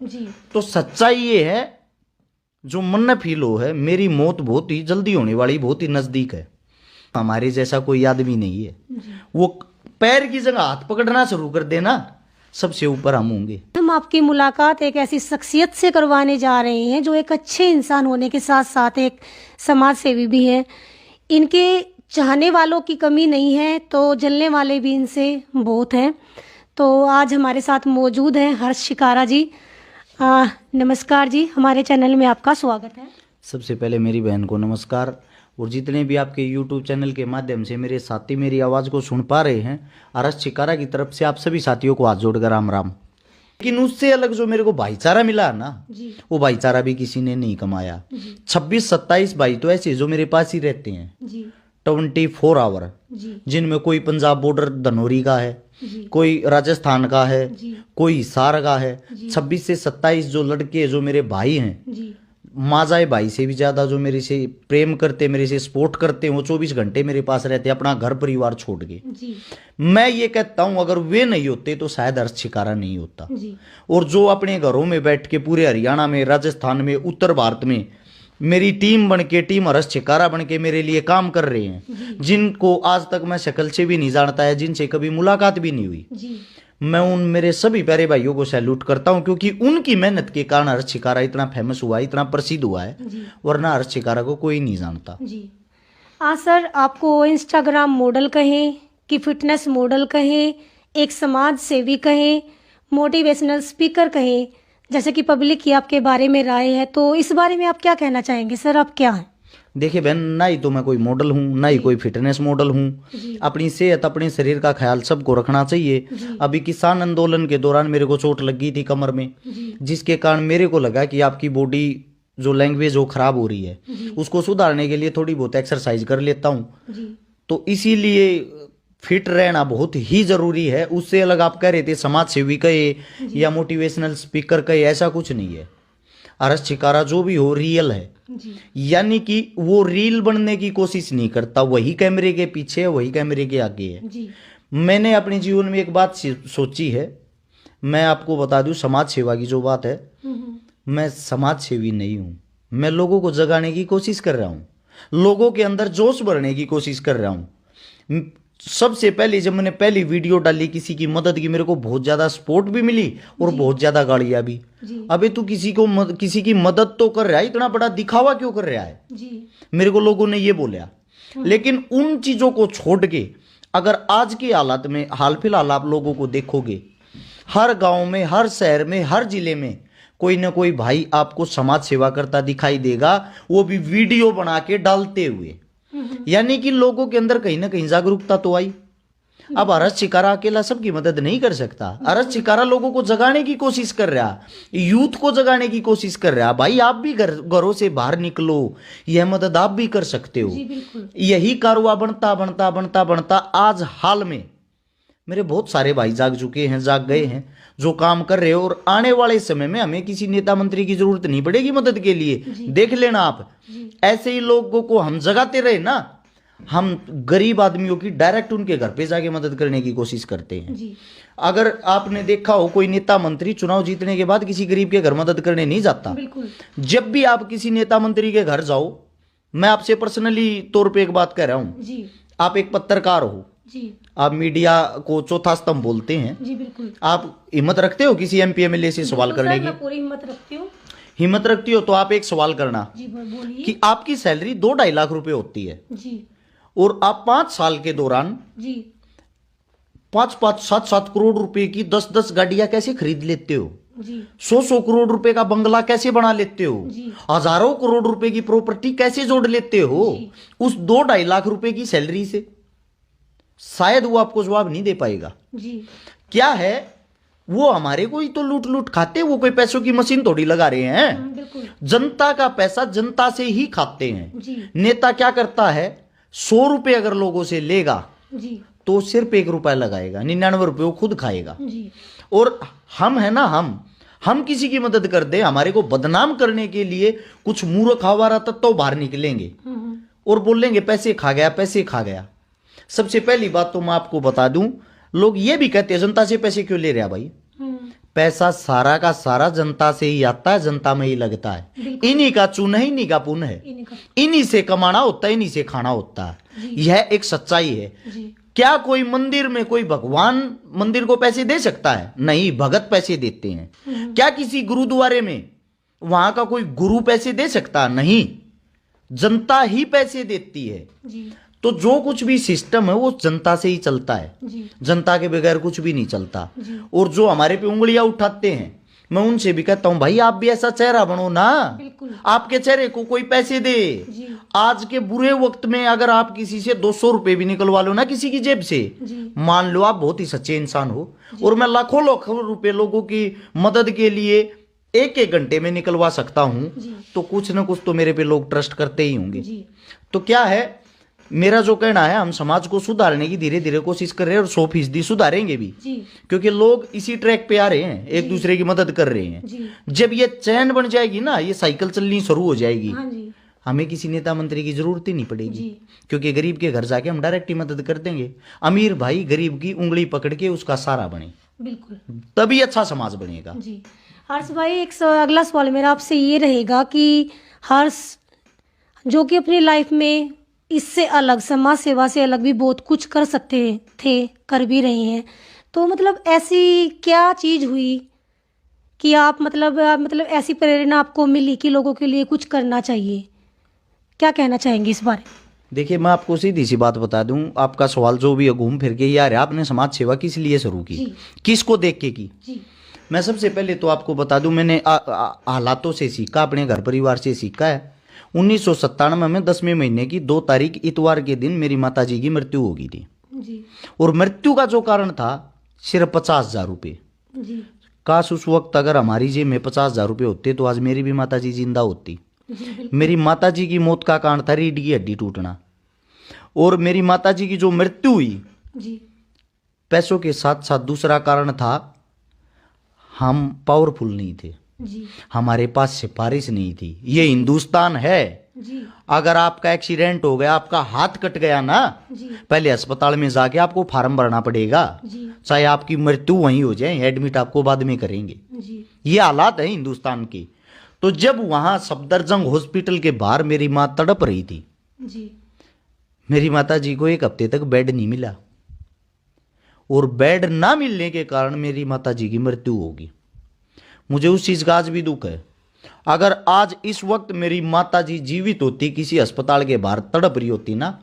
जी। तो सच्चाई ये है, जो मन में फील हो है, मेरी मौत बहुत ही जल्दी होने वाली, बहुत ही नजदीक है। हमारे जैसा कोई आदमी नहीं है। वो पैर की जगह हाथ पकड़ना शुरू कर देना, सबसे ऊपर हम होंगे। हम आपकी मुलाकात एक ऐसी शख्सियत से करवाने जा रहे हैं जो एक अच्छे इंसान होने के साथ साथ एक समाज सेवी भी है। इनके चाहने वालों की कमी नहीं है, तो जलने वाले भी इनसे बहुत हैं। तो आज हमारे साथ मौजूद हैं हर्ष शिकारा जी। नमस्कार जी, हमारे चैनल में आपका स्वागत है। सबसे पहले मेरी बहन को नमस्कार, और जितने भी आपके YouTube चैनल के माध्यम से मेरे साथी मेरी आवाज़ को सुन पा रहे हैं, हर्ष शिकारा की तरफ से आप सभी साथियों को हाथ जोड़कर राम राम। लेकिन उससे अलग जो मेरे को भाईचारा मिला है ना, वो भाईचारा भी किसी ने नहीं कमाया। 26-27 भाई तो ऐसे जो मेरे पास ही रहते हैं 24 आवर, जिनमें कोई पंजाब बॉर्डर धनौरी का है, कोई राजस्थान का है, कोई हिसार का है। 26 से 27 जो लड़के जो मेरे भाई हैं, माजाए भाई से भी ज्यादा जो मेरे से प्रेम करते, मेरे से सपोर्ट करते हैं, वो 24 घंटे मेरे पास रहते, अपना घर परिवार छोड़ के। मैं ये कहता हूं, अगर वे नहीं होते तो शायद हर्ष शिकारा नहीं होता। और जो अपने घरों में बैठ के पूरे हरियाणा में, राजस्थान में, उत्तर भारत में मेरी टीम बन के, टीम हर्ष शिकारा बन के मेरे लिए काम कर रहे हैं, जिनको आज तक मैं शक्ल से भी नहीं जानता है, जिनसे कभी मुलाकात भी नहीं हुई, मैं उन मेरे सभी प्यारे भाइयों को सैल्यूट करता हूं, क्योंकि उनकी मेहनत के कारण हर्ष शिकारा इतना फेमस हुआ है, इतना प्रसिद्ध हुआ है, वरना हर्ष शिकारा को कोई नहीं जानता। सर, आपको इंस्टाग्राम मॉडल कहें कि फिटनेस मॉडल कहें, एक समाज सेवी कहें, मोटिवेशनल स्पीकर कहें, जैसे कि पब्लिक की आपके बारे में राय है, तो इस बारे में आप क्या कहना चाहेंगे सर? आप क्या हैं? देखिए बहन, ना ही तो मैं कोई मॉडल हूँ, ना ही कोई फिटनेस मॉडल हूँ। अपनी सेहत, अपने शरीर का ख्याल सबको रखना चाहिए। अभी किसान आंदोलन के दौरान मेरे को चोट लगी थी कमर में, जिसके कारण मेरे को लगा कि आपकी बॉडी जो लैंग्वेज वो खराब हो रही है, उसको सुधारने के लिए थोड़ी बहुत एक्सरसाइज कर लेता हूँ। तो इसीलिए फिट रहना बहुत ही जरूरी है। उससे अलग आप कह रहे थे समाज सेवी कहे या मोटिवेशनल स्पीकर कहे, ऐसा कुछ नहीं है। हर्ष शिकारा जो भी हो रियल है, यानी कि वो रील बनने की कोशिश नहीं करता, वही कैमरे के पीछे है, वही कैमरे के आगे है। मैंने अपने जीवन में एक बात सोची है, मैं आपको बता दूं, समाज सेवा की जो बात है, मैं समाज सेवी नहीं हूं। मैं लोगों को जगाने की कोशिश कर रहा हूं, लोगों के अंदर जोश भरने की कोशिश कर रहा हूं। सबसे पहले जब मैंने पहली वीडियो डाली किसी की मदद की, मेरे को बहुत ज्यादा सपोर्ट भी मिली और बहुत ज्यादा गालियां भी। अबे तू किसी की मदद तो कर रहा है, इतना बड़ा दिखावा क्यों कर रहा है? मेरे को लोगों ने ये बोला। लेकिन उन चीजों को छोड़ के अगर आज के हालात में, हाल फिलहाल आप लोगों को देखोगे, हर गांव में, हर शहर में, हर जिले में कोई ना कोई भाई आपको समाज सेवा करता दिखाई देगा, वो भी वीडियो बना के डालते हुए। यानी कि लोगों के अंदर कहीं ना कहीं जागरूकता तो आई। अब हर्ष शिकारा अकेला सबकी मदद नहीं कर सकता। हर्ष शिकारा लोगों को जगाने की कोशिश कर रहा, यूथ को जगाने की कोशिश कर रहा। भाई आप भी घरों से बाहर निकलो, यह मदद आप भी कर सकते हो। यही कारवा बनता बनता बनता बनता आज हाल में मेरे बहुत सारे भाई जाग चुके हैं, जाग गए हैं, जो काम कर रहे हो। और आने वाले समय में हमें किसी नेता मंत्री की जरूरत नहीं पड़ेगी मदद के लिए। देख लेना आप, ऐसे ही लोगों को हम जगाते रहे ना, हम गरीब आदमियों की डायरेक्ट उनके घर पे जाके मदद करने की कोशिश करते हैं। अगर आपने देखा हो, कोई नेता मंत्री चुनाव जीतने के बाद किसी गरीब के घर मदद करने नहीं जाता। जब भी आप किसी नेता मंत्री के घर जाओ, मैं आपसे पर्सनली तौर पे एक बात कह रहा हूं, आप एक पत्रकार हो, आप मीडिया को चौथा स्तंभ बोलते हैं, आप हिम्मत रखते हो किसी MP MLA से सवाल करने की? पूरी हिम्मत रखती हूँ। हिम्मत रखती हो तो आप एक सवाल करना कि आपकी सैलरी 2-2.5 लाख रुपए होती है, और आप 5 साल के दौरान 5-5, 7-7 करोड़ रुपए की 10-10 गाड़ियां कैसे खरीद लेते हो? 100-100 करोड़ रुपए का बंगला कैसे बना लेते हो? हजारों करोड़ रुपए की प्रॉपर्टी कैसे जोड़ लेते हो उस 2-2.5 लाख रुपए की सैलरी से? शायद वो आपको जवाब नहीं दे पाएगा। क्या है, वो हमारे को ही तो लूट लूट खाते, वो कोई पैसों की मशीन थोड़ी लगा रहे हैं। जनता का पैसा जनता से ही खाते हैं। नेता क्या करता है, 100 रुपए अगर लोगों से लेगा तो सिर्फ 1 रुपया लगाएगा, 99 रुपए वो खुद खाएगा। और हम है ना, हम किसी की मदद कर दे, हमारे को बदनाम करने के लिए कुछ मूर्ख आवारा तत्व बाहर निकलेंगे और बोलेंगे पैसे खा गया, पैसे खा गया। सबसे पहली बात तो मैं आपको बता दूं, लोग ये भी कहते हैं जनता से पैसे क्यों ले रहा भाई? पैसा सारा का सारा जनता से ही आता है, जनता में ही लगता है। इन्हीं का चून है, इन्हीं का पुण्य है, इन्हीं से कमाना होता है, इन्हीं से खाना होता है। यह एक सच्चाई है। क्या कोई मंदिर में कोई भगवान मंदिर को पैसे दे सकता है? नहीं, भगत पैसे देते हैं। क्या किसी गुरुद्वारे में वहां का कोई गुरु पैसे दे सकता? नहीं, जनता ही पैसे देती है। तो जो कुछ भी सिस्टम है वो जनता से ही चलता है, जनता के बगैर कुछ भी नहीं चलता। और जो हमारे पे उंगलियां उठाते हैं, मैं उनसे भी कहता हूं भाई आप भी ऐसा चेहरा बनो ना, आपके चेहरे को कोई पैसे दे। आज के बुरे वक्त में अगर आप किसी से 200 रुपए भी निकलवा लो ना किसी की जेब से, मान लो आप बहुत ही सच्चे इंसान हो, और मैं लाखों लाखों रुपए लोगों की मदद के लिए एक एक घंटे में निकलवा सकता हूं, तो कुछ ना कुछ तो मेरे पे लोग ट्रस्ट करते ही होंगे। तो क्या है, मेरा जो कहना है, हम समाज को सुधारने की धीरे धीरे कोशिश कर रहे हैं और 100% सुधारेंगे भी, क्योंकि लोग इसी ट्रैक पे आ रहे हैं, एक दूसरे की मदद कर रहे हैं। जब ये चैन बन जाएगी ना, ये साइकिल चलनी शुरू हो जाएगी, हमें किसी नेता मंत्री की जरूरत ही नहीं पड़ेगी, क्योंकि गरीब के घर जाके हम डायरेक्ट ही मदद कर देंगे। अमीर भाई गरीब की उंगली पकड़ के उसका सहारा बने, बिल्कुल, तभी अच्छा समाज बनेगा। हर्ष भाई, एक अगला सवाल मेरा आपसे ये रहेगा कि हर्ष जो कि अपनी लाइफ में इससे अलग, समाज सेवा से अलग भी बहुत कुछ कर सकते थे, कर भी रहे हैं, तो मतलब ऐसी क्या चीज़ हुई कि आप मतलब ऐसी प्रेरणा आपको मिली कि लोगों के लिए कुछ करना चाहिए? क्या कहना चाहेंगे इस बारे में? देखिए, मैं आपको सीधी सी बात बता दूं, आपका सवाल जो भी घूम फिर के यार आपने समाज सेवा किस लिए शुरू की, किसको देख के की? मैं सबसे पहले तो आपको बता दूं, मैंने हालातों से सीखा, अपने घर परिवार से सीखा है। 1997 में 10वें महीने की 2 तारीख इतवार के दिन मेरी माताजी की मृत्यु हो गई थी, और मृत्यु का जो कारण था सिर्फ 50,000 रुपये। काश उस वक्त अगर हमारी जेब में 50,000 रुपये होते तो आज मेरी भी माताजी जिंदा होती। मेरी माताजी की मौत का कारण था रीढ़ की हड्डी टूटना, और मेरी माताजी की जो मृत्यु हुई, पैसों के साथ साथ दूसरा कारण था हम पावरफुल नहीं थे, हमारे पास सिफारिश नहीं थी। ये हिंदुस्तान है, अगर आपका एक्सीडेंट हो गया, आपका हाथ कट गया ना, पहले अस्पताल में जाके आपको फार्म भरना पड़ेगा, चाहे आपकी मृत्यु वहीं हो जाए, एडमिट आपको बाद में करेंगे। ये हालात है हिंदुस्तान की। तो जब वहां सफदरजंग हॉस्पिटल के बाहर मेरी मां तड़प रही थी, मेरी माता जी को 1 हफ्ते तक बेड नहीं मिला, और बेड ना मिलने के कारण मेरी माता जी की मृत्यु होगी। मुझे उस चीज का आज भी दुख है। अगर आज इस वक्त मेरी माता जी जीवित होती, किसी अस्पताल के बाहर तड़प रही होती ना,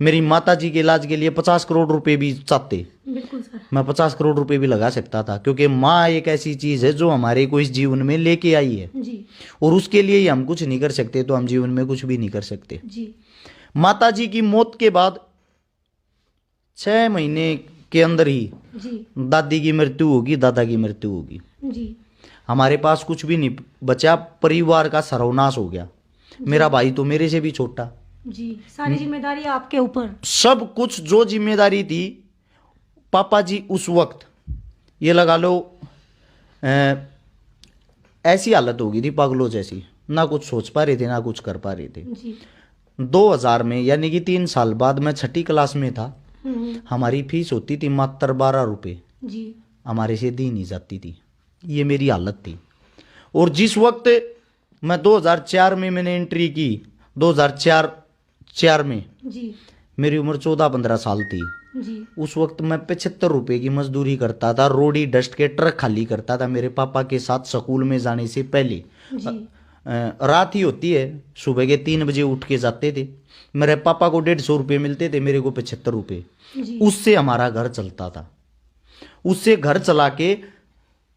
मेरी माता जी के इलाज के लिए 50 करोड़ रुपए भी चाहते, बिल्कुल सर, मैं 50 करोड़ रुपए भी लगा सकता था, क्योंकि माँ एक ऐसी चीज है जो हमारे को इस जीवन में लेके आई है, और उसके लिए हम कुछ नहीं कर सकते तो हम जीवन में कुछ भी नहीं कर सकते। माता जी की मौत के बाद 6 महीने के अंदर ही दादी की मृत्यु होगी, दादा की मृत्यु होगी। हमारे पास कुछ भी नहीं बचा, परिवार का सर्वनाश हो गया। मेरा भाई तो मेरे से भी छोटा, सारी जिम्मेदारी आपके ऊपर, सब कुछ जो जिम्मेदारी थी पापा जी उस वक्त, ये लगा लो ऐसी हालत हो गई थी पागलों जैसी, ना कुछ सोच पा रहे थे ना कुछ कर पा रहे थे। 2000 में, यानी कि 3 साल बाद, मैं 6ठी क्लास में था, हमारी फीस होती थी मात्र 12 रुपये, हमारे से दी नहीं जाती थी। ये मेरी हालत थी। और जिस वक्त मैं 2004 में मैंने एंट्री की, 2004 में मेरी उम्र 14-15 साल थी, उस वक्त मैं 75 रुपये की मजदूरी करता था, रोडी डस्ट के ट्रक खाली करता था मेरे पापा के साथ स्कूल में जाने से पहले। रात ही होती है, सुबह के 3 बजे उठ के जाते थे, मेरे पापा को 150 रुपये मिलते थे, मेरे को 75 रुपये, उससे हमारा घर चलता था। उससे घर चला के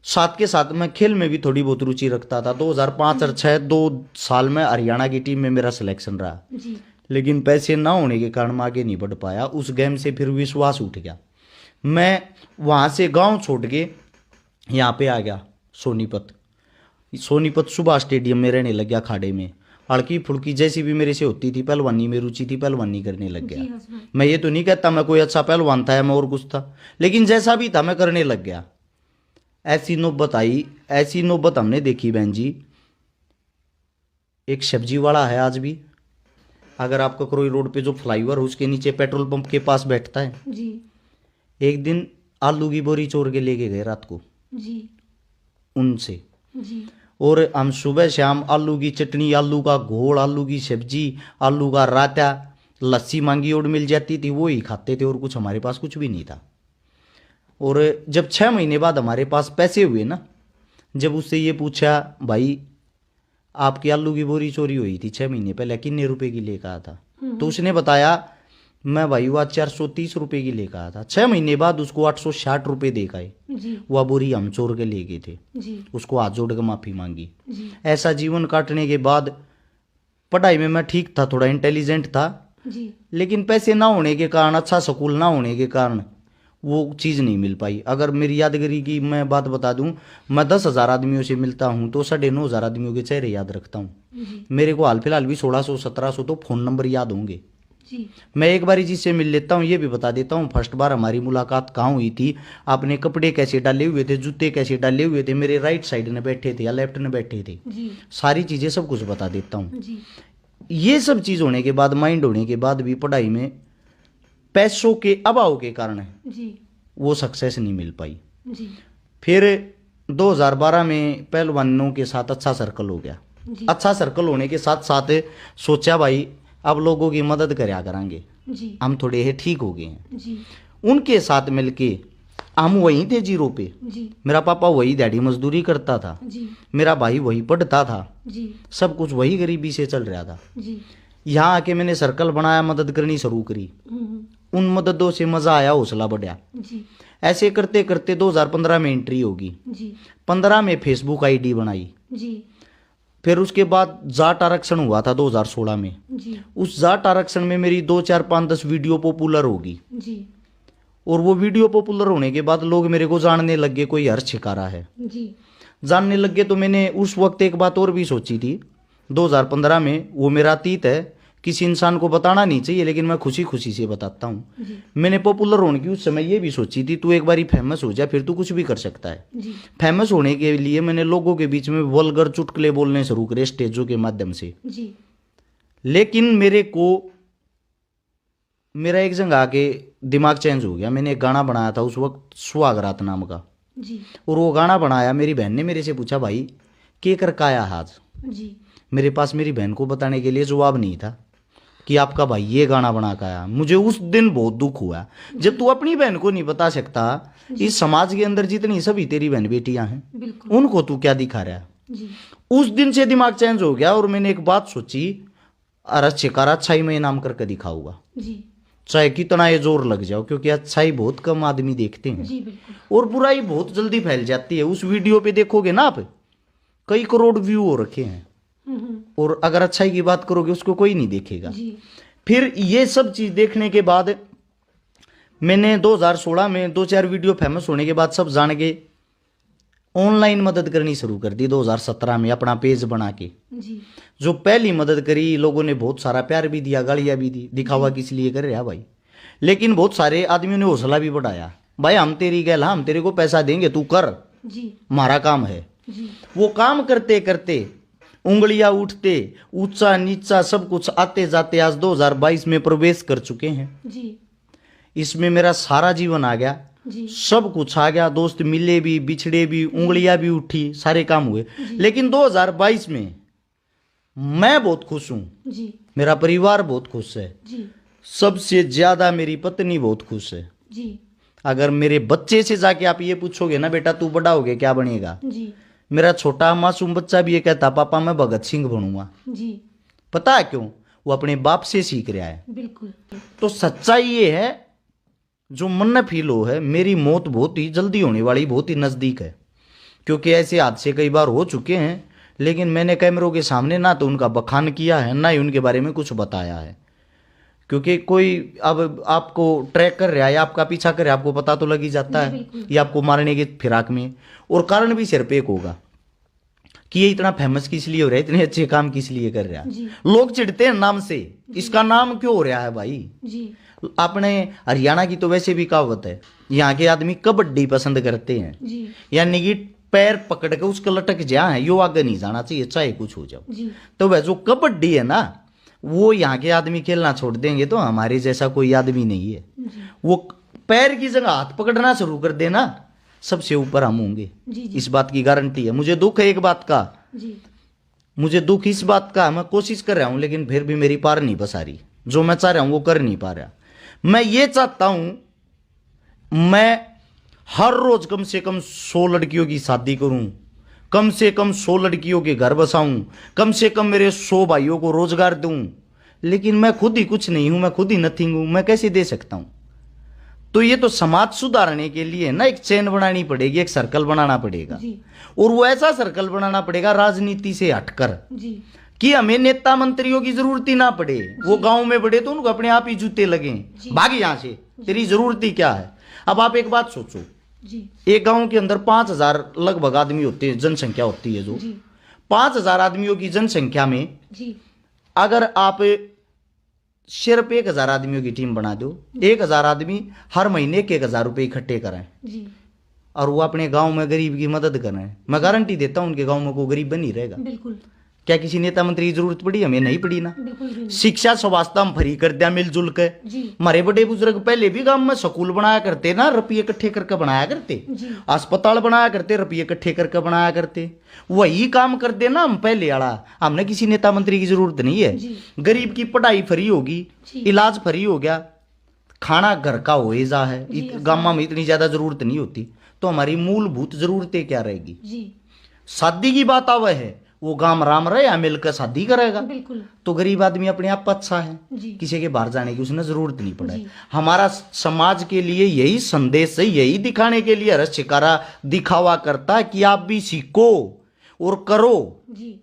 साथ के साथ मैं खेल में भी थोड़ी बहुत रुचि रखता था। 2005 और 2006 2 साल में हरियाणा की टीम में मेरा सिलेक्शन रहा, लेकिन पैसे ना होने के कारण मैं आगे नहीं बढ़ पाया। उस गेम से फिर विश्वास उठ गया, मैं वहाँ से गांव छोड़ के यहाँ पे आ गया सोनीपत सुभाष स्टेडियम में रहने लग गया। खाड़े में हल्की फुल्की जैसी भी मेरे से होती थी, पहलवानी में रुचि थी, पहलवानी करने लग गया। मैं ये तो नहीं कहता मैं कोई अच्छा पहलवान था या मैं और कुछ था, लेकिन जैसा भी था मैं करने लग गया। ऐसी नौबत हमने देखी बहन जी। एक सब्जी वाला है आज भी, अगर आपका करोई रोड पे जो फ्लाईओवर है उसके नीचे पेट्रोल पंप के पास बैठता है जी। एक दिन आलू की बोरी चोर के लेके गए रात को जी। उनसे। जी और हम सुबह शाम आलू की चटनी, आलू का घोल, आलू की सब्जी, आलू का रायता, लस्सी मांगी और मिल जाती थी, वो ही खाते थे और कुछ हमारे पास कुछ भी नहीं था। और जब 6 महीने बाद हमारे पास पैसे हुए ना, जब उससे ये पूछा, भाई आपकी आलू की बोरी चोरी हुई थी 6 महीने पहले, कितने रुपए की लेकर आया था? तो उसने बताया, मैं भाई वह 430 रुपए की लेकर आया था। 6 महीने बाद उसको 860 रुपए दे गए। जी वह बोरी हम चोर के ले गए थे। जी उसको हाथ जोड़ के माफी मांगी। जी ऐसा जीवन काटने के बाद पढ़ाई में मैं ठीक था, थोड़ा इंटेलिजेंट था, जी लेकिन पैसे ना होने के कारण, अच्छा स्कूल ना होने के कारण वो चीज़ नहीं मिल पाई। अगर मेरी यादगिरी की मैं बात बता दूं, मैं 10,000 आदमियों से मिलता हूं तो 9,500 आदमियों के चेहरे याद रखता हूं। जी मेरे को हाल फिलहाल भी 1600-1700 तो फ़ोन नंबर याद होंगे। जी मैं एक बार जिससे मिल लेता हूँ, ये भी बता देता हूँ, फर्स्ट बार हमारी मुलाकात कहाँ हुई थी, आपने कपड़े कैसे डाले हुए थे, जूते कैसे डाले हुए थे, मेरे राइट साइड में बैठे थे या लेफ्ट में बैठे थे, जी सारी चीज़ें सब कुछ बता देता हूँ। जी ये सब चीज़ होने के बाद, माइंड होने के बाद भी पढ़ाई में पैसों के अभाव के कारण जी वो सक्सेस नहीं मिल पाई। जी फिर 2012 में पहलवानों के साथ अच्छा सर्कल हो गया। जी अच्छा सर्कल होने के साथ साथ सोचा भाई अब लोगों की मदद करया करांगे, जी हम थोड़े है ठीक हो गए हैं। जी उनके साथ मिलके हम वहीं थे जीरो पे। जी मेरा पापा वही दिहाड़ी मजदूरी करता था, जी मेरा भाई वही पढ़ता था, जी सब कुछ वही गरीबी से चल रहा था। जी यहाँ आके मैंने सर्कल बनाया, मदद करनी शुरू करी। उन मददों से मज़ा आया, हौसला बढ़ा। जी ऐसे करते करते 2015 में एंट्री होगी, जी 15 में फेसबुक आईडी बनाई। जी फिर उसके बाद जाट आरक्षण हुआ था 2016 में। जी उस जाट आरक्षण में मेरी 2, 4, 5, 10 वीडियो पॉपुलर होगी। जी और वो वीडियो पॉपुलर होने के बाद लोग मेरे को जानने लग गए, कोई हर्ष छिकारा है, जी जानने लग गए। तो मैंने उस वक्त एक बात और भी सोची थी 2015 में, वो मेरा अतीत है, किसी इंसान को बताना नहीं चाहिए, लेकिन मैं खुशी खुशी से बताता हूँ। जी मैंने पॉपुलर होने की उस समय ये भी सोची थी, तू एक बारी फेमस हो जा फिर तू कुछ भी कर सकता है। जी फेमस होने के लिए मैंने लोगों के बीच में वल्गर चुटकुले बोलने शुरू करे स्टेजों के माध्यम से। जी लेकिन मेरा एक जगह आके दिमाग चेंज हो गया। मैंने एक गाना बनाया था उस वक्त, सुहागरात नाम का, जी और वो गाना बनाया, मेरी बहन ने मेरे से पूछा, भाई के कर का आया आज? जी मेरे पास मेरी बहन को बताने के लिए जवाब नहीं था कि आपका भाई ये गाना बना के आया। मुझे उस दिन बहुत दुख हुआ। जब तू अपनी बहन को नहीं बता सकता, इस समाज के अंदर जितनी सभी तेरी बहन बेटियां हैं, बिल्कुल उनको तू क्या दिखा रहा है? जी उस दिन से दिमाग चेंज हो गया और मैंने एक बात सोची, अरे शिकारा अच्छाई में इनाम करके दिखाऊंगा, जी चाहे कितना ये जोर लग जाओ, क्योंकि अच्छाई बहुत कम आदमी देखते हैं जी बिल्कुल और बुराई बहुत जल्दी फैल जाती है। उस वीडियो पे देखोगे ना आप, कई करोड़ व्यू हो रखे हैं, और अगर अच्छाई की बात करोगे उसको कोई नहीं देखेगा। जी फिर ये सब चीज देखने के बाद मैंने 2016 में 2-4 वीडियो फेमस होने के बाद सब जान के ऑनलाइन मदद करनी शुरू कर दी। 2017 में अपना पेज बना के जी जो पहली मदद करी, लोगों ने बहुत सारा प्यार भी दिया, गालियां भी दी, दिखावा किस लिए कर रहा भाई, लेकिन बहुत सारे आदमियों ने हौसला भी बढ़ाया, भाई हम तेरी गैल, हम तेरे को पैसा देंगे, तू कर, जी हमारा काम है। जी वो काम करते करते उंगलियां उठते, ऊंचा नीचा सब कुछ आते जाते आज 2022 में प्रवेश कर चुके हैं। जी इसमें मेरा सारा जीवन आ गया, जी सब कुछ आ गया, दोस्त मिले भी, बिछड़े भी, उंगलियां भी उठी, सारे काम हुए। लेकिन 2022 में मैं बहुत खुश हूं, जी मेरा परिवार बहुत खुश है, जी सबसे ज्यादा मेरी पत्नी बहुत खुश है। जी अगर मेरे बच्चे से जाके आप ये पूछोगे ना, बेटा तू बड़ा हो गया क्या बनेगा, जी मेरा छोटा मासूम बच्चा भी ये कहता, पापा मैं भगत सिंह बनूंगा। जी पता है क्यों? वो अपने बाप से सीख रहा है। बिल्कुल तो सच्चाई ये है, जो मन में फील हो है, मेरी मौत बहुत ही जल्दी होने वाली, बहुत ही नज़दीक है, क्योंकि ऐसे हादसे कई बार हो चुके हैं, लेकिन मैंने कैमरों के सामने ना तो उनका बखान किया है, ना ही उनके बारे में कुछ बताया है, क्योंकि कोई अब आपको ट्रैक कर रहा है, आपका पीछा कर रहा है, आपको पता तो लग ही जाता है ये आपको मारने के फिराक में। और कारण भी सिर पे एक होगा कि ये इतना फेमस किस लिए हो रहा है, इतने अच्छे काम किस लिए कर रहा है। लोग चिढ़ते हैं नाम से, इसका नाम क्यों हो रहा है भाई? जी अपने हरियाणा की तो वैसे भी कहावत है, यहाँ के आदमी कबड्डी पसंद करते हैं, जी यानी कि पैर पकड़ के उसका लटक जा है, यो आगे नहीं जाना चाहिए चाहे कुछ हो जाओ। जी तो वह जो कबड्डी है ना, वो यहाँ के आदमी खेलना छोड़ देंगे तो हमारे जैसा कोई आदमी नहीं है। वो पैर की जगह हाथ पकड़ना शुरू कर देना, सबसे ऊपर हम होंगे। जी जी इस बात की गारंटी है। मुझे दुख है एक बात का, जी मुझे दुख इस बात का, मैं कोशिश कर रहा हूं लेकिन फिर भी मेरी पार नहीं बसा रही। जो मैं चाह रहा हूं वो कर नहीं पा रहा। मैं ये चाहता हूं मैं हर रोज कम से कम 100 लड़कियों की शादी करूं, कम से कम 100 लड़कियों के घर बसाऊं, कम से कम मेरे 100 भाइयों को रोजगार दूं। लेकिन मैं खुद ही कुछ नहीं हूं, मैं खुद ही नथिंग हूं, मैं कैसे दे सकता हूं? तो ये तो समाज सुधारने के लिए ना एक चेन बनानी पड़ेगी, एक सर्कल बनाना पड़ेगा। जी और वो ऐसा सर्कल बनाना पड़ेगा राजनीति से हटकर, जी कि हमें नेता मंत्रियों की जरूरत ही ना पड़े। वो गांव में बड़े तो उनको अपने आप ही जूते लगे, भाग यहां से, तेरी जरूरत ही क्या है। अब आप एक बात सोचो, जी एक गांव के अंदर 5,000 लगभग आदमी होते हैं, जनसंख्या होती है। जो जी 5,000 आदमियों की जनसंख्या में जी अगर आप सिर्फ 1,000 आदमियों की टीम बना दो, 1,000 आदमी हर महीने 1,000 रुपए इकट्ठे कराएं जी और वो अपने गांव में गरीब की मदद करें, मैं गारंटी देता हूं उनके गांव में कोई गरीब बनी रहेगा। बिल्कुल क्या किसी नेता मंत्री की जरूरत पड़ी? हमें नहीं पड़ी ना। बिल्कुल भी नहीं। शिक्षा स्वास्थ्य हम फ्री कर दिया मिलजुल के। जी हमारे बड़े बुजुर्ग पहले भी गांव में स्कूल बनाया करते ना, रुपये इकट्ठे करके बनाया करते। जी अस्पताल बनाया करते, रुपये इकट्ठे करके बनाया करते। वही काम कर देना हम पहले वाला। हमने किसी नेता मंत्री की जरूरत नहीं है। जी गरीब की पढ़ाई फ्री होगी, जी। इलाज फ्री हो गया, खाना घर का होएजा है, जी, गांव में इतनी ज्यादा जरूरत नहीं होती। तो हमारी मूलभूत जरूरतें क्या रहेगी? जी शादी की बात आवे है, वो गांव राम रहे या मिलकर शादी करेगा। बिल्कुल तो गरीब आदमी अपने आप अच्छा है, जी किसी के बाहर जाने की उसने जरूरत नहीं पड़ा है। जी। हमारा समाज के लिए यही संदेश है, यही दिखाने के लिए रस शिकारा दिखावा करता है कि आप भी सीखो और करो। जी